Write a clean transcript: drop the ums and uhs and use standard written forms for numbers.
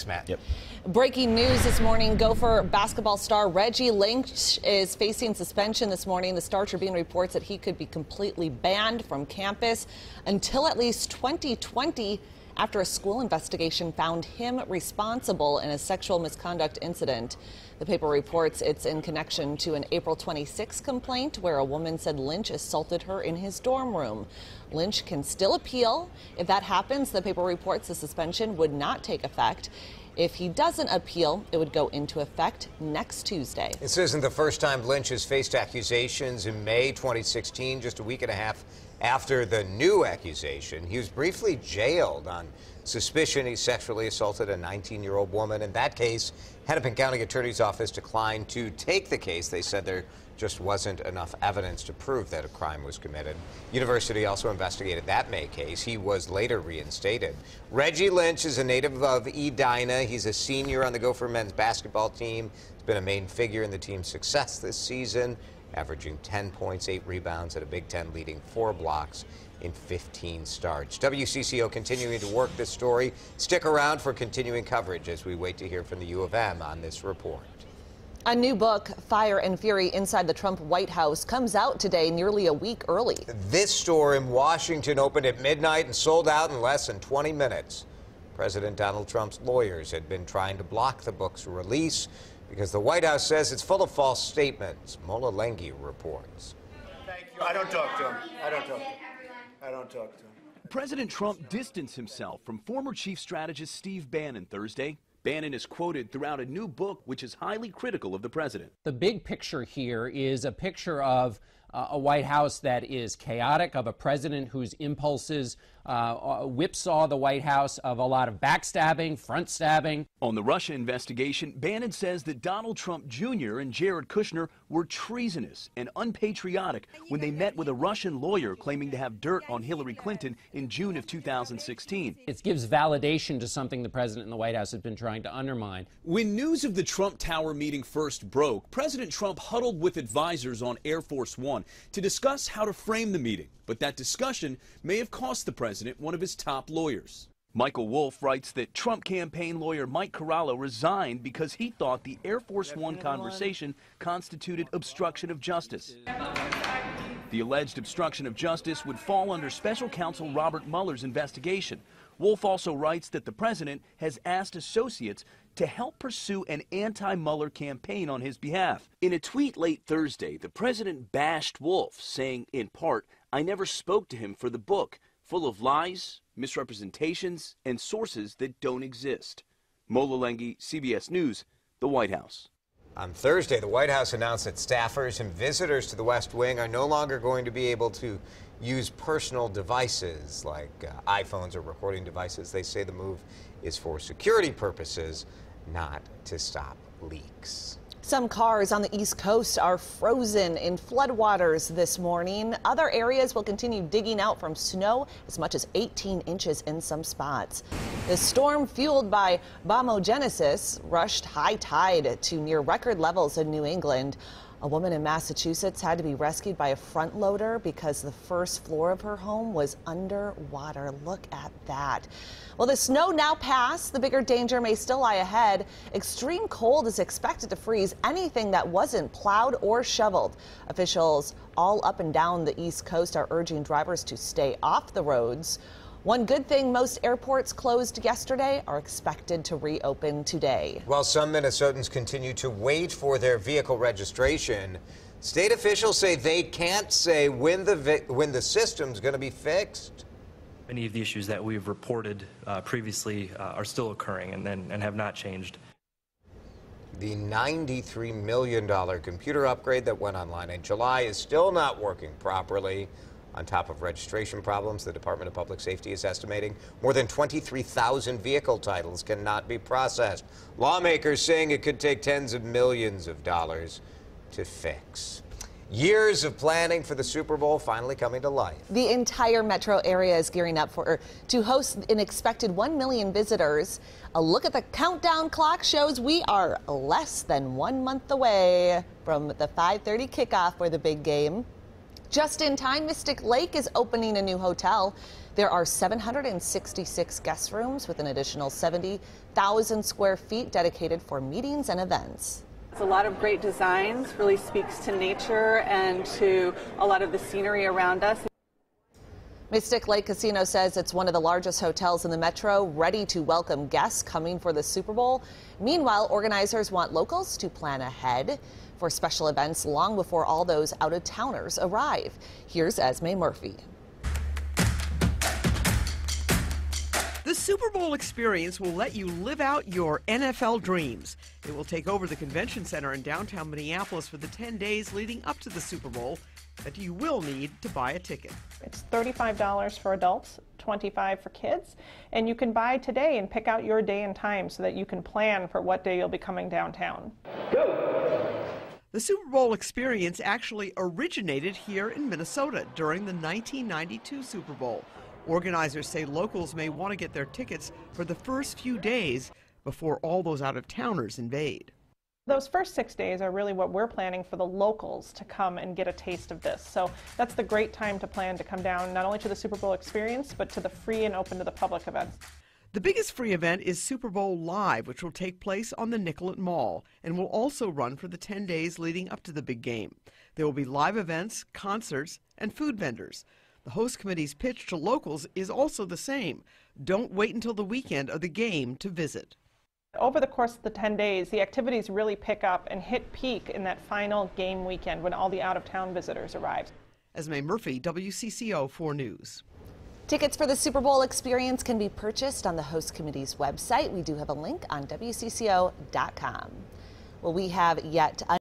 Thanks, Matt. Yep. Breaking news this morning, Gopher basketball star Reggie Lynch is facing suspension this morning. The Star Tribune reports that he could be completely banned from campus until at least 2020 after a school investigation found him responsible in a sexual misconduct incident. The paper reports it's in connection to an April 26 complaint where a woman said Lynch assaulted her in his dorm room. Lynch can still appeal. If that happens, the paper reports the suspension would not take effect. If he doesn't appeal, it would go into effect next Tuesday. This isn't the first time Lynch has faced accusations. In May 2016, just a week and a half after the new accusation, he was briefly jailed on suspicion he sexually assaulted a 19-year-old woman. In that case, Hennepin County Attorney's Office declined to take the case. They said there just wasn't enough evidence to prove that a crime was committed. University also investigated that May case. He was later reinstated. Reggie Lynch is a native of Edina. He's a senior on the Gopher men's basketball team. He's been a main figure in the team's success this season, averaging 10 points, 8 rebounds at a Big Ten, leading 4 blocks in 15 starts. WCCO continuing to work this story. Stick around for continuing coverage as we wait to hear from the U of M on this report. A new book, Fire and Fury Inside the Trump White House, comes out today nearly a week early. This store in Washington opened at midnight and sold out in less than 20 minutes. President Donald Trump's lawyers had been trying to block the book's release because the White House says it's full of false statements. Mola Lenghi reports. Thank you. I don't talk to him. I don't talk to him. I don't talk to him. President Trump distanced himself from former chief strategist Steve Bannon Thursday. Bannon is quoted throughout a new book which is highly critical of the president. The big picture here is a picture of a White House that is chaotic, of a president whose impulses whipsaw the White House, of a lot of backstabbing, front stabbing. On the Russia investigation, Bannon says that Donald Trump Jr. and Jared Kushner were treasonous and unpatriotic when they met with a Russian lawyer claiming to have dirt on Hillary Clinton in June of 2016. It gives validation to something the president and the White House have been trying to undermine. When news of the Trump Tower meeting first broke, President Trump huddled with advisors on Air Force One to discuss how to frame the meeting. But that discussion may have cost the president one of his top lawyers. Michael Wolff writes that Trump campaign lawyer Mike Corallo resigned because he thought the Air Force One conversation constituted obstruction of justice. The alleged obstruction of justice would fall under special counsel Robert Mueller's investigation. Wolff also writes that the president has asked associates to help pursue an anti-Mueller campaign on his behalf. In a tweet late Thursday, the president bashed Wolff, saying, in part, "I never spoke to him for the book, full of lies, misrepresentations, and sources that don't exist." Mola Lenghi, CBS News, the White House. On Thursday, the White House announced that staffers and visitors to the West Wing are no longer going to be able to use personal devices like iPhones or recording devices. They say the move is for security purposes, not to stop leaks. Some cars on the East Coast are frozen in floodwaters this morning. Other areas will continue digging out from snow as much as 18 inches in some spots. The storm, fueled by bombogenesis, rushed high tide to near record levels in New England. A woman in Massachusetts had to be rescued by a front loader because the first floor of her home was underwater. Look at that. Well, the snow now passed. The bigger danger may still lie ahead. Extreme cold is expected to freeze anything that wasn't plowed or shoveled. Officials all up and down the East Coast are urging drivers to stay off the roads. One good thing, most airports closed yesterday are expected to reopen today. While some Minnesotans continue to wait for their vehicle registration, state officials say they can't say when the system's going to be fixed. Many of the issues that we've reported previously are still occurring and have not changed. The $93 million computer upgrade that went online in July is still not working properly. On top of registration problems, the Department of Public Safety is estimating more than 23,000 vehicle titles cannot be processed. Lawmakers saying it could take tens of millions of dollars to fix. Years of planning for the Super Bowl finally coming to life. The entire metro area is gearing up to host an expected 1 million visitors. A look at the countdown clock shows we are less than 1 month away from the 5:30 kickoff for the big game. Just in time, Mystic Lake is opening a new hotel. There are 766 guest rooms with an additional 70,000 square feet dedicated for meetings and events. It's a lot of great designs, really speaks to nature and to a lot of the scenery around us. Mystic Lake Casino says it's one of the largest hotels in the metro, ready to welcome guests coming for the Super Bowl. Meanwhile, organizers want locals to plan ahead for special events long before all those out-of-towners arrive. Here's Esme Murphy. The Super Bowl experience will let you live out your NFL dreams. It will take over the convention center in downtown Minneapolis for the 10 days leading up to the Super Bowl that you will need to buy a ticket. It's $35 for adults, $25 for kids, and you can buy today and pick out your day and time so that you can plan for what day you'll be coming downtown. The Super Bowl experience actually originated here in Minnesota during the 1992 Super Bowl. Organizers say locals may want to get their tickets for the first few days before all those out-of-towners invade. Those first 6 days are really what we're planning for the locals to come and get a taste of this. So that's the great time to plan to come down not only to the Super Bowl experience, but to the free and open to the public events. The biggest free event is Super Bowl Live, which will take place on the Nicollet Mall and will also run for the 10 days leading up to the big game. There will be live events, concerts, and food vendors. The host committee's pitch to locals is also the same. Don't wait until the weekend of the game to visit. Over the course of the 10 days, the activities really pick up and hit peak in that final game weekend when all the out-of-town visitors arrive. Esme Murphy, WCCO 4 News. Tickets for the Super Bowl experience can be purchased on the host committee's website. We do have a link on WCCO.com. Well, we have yet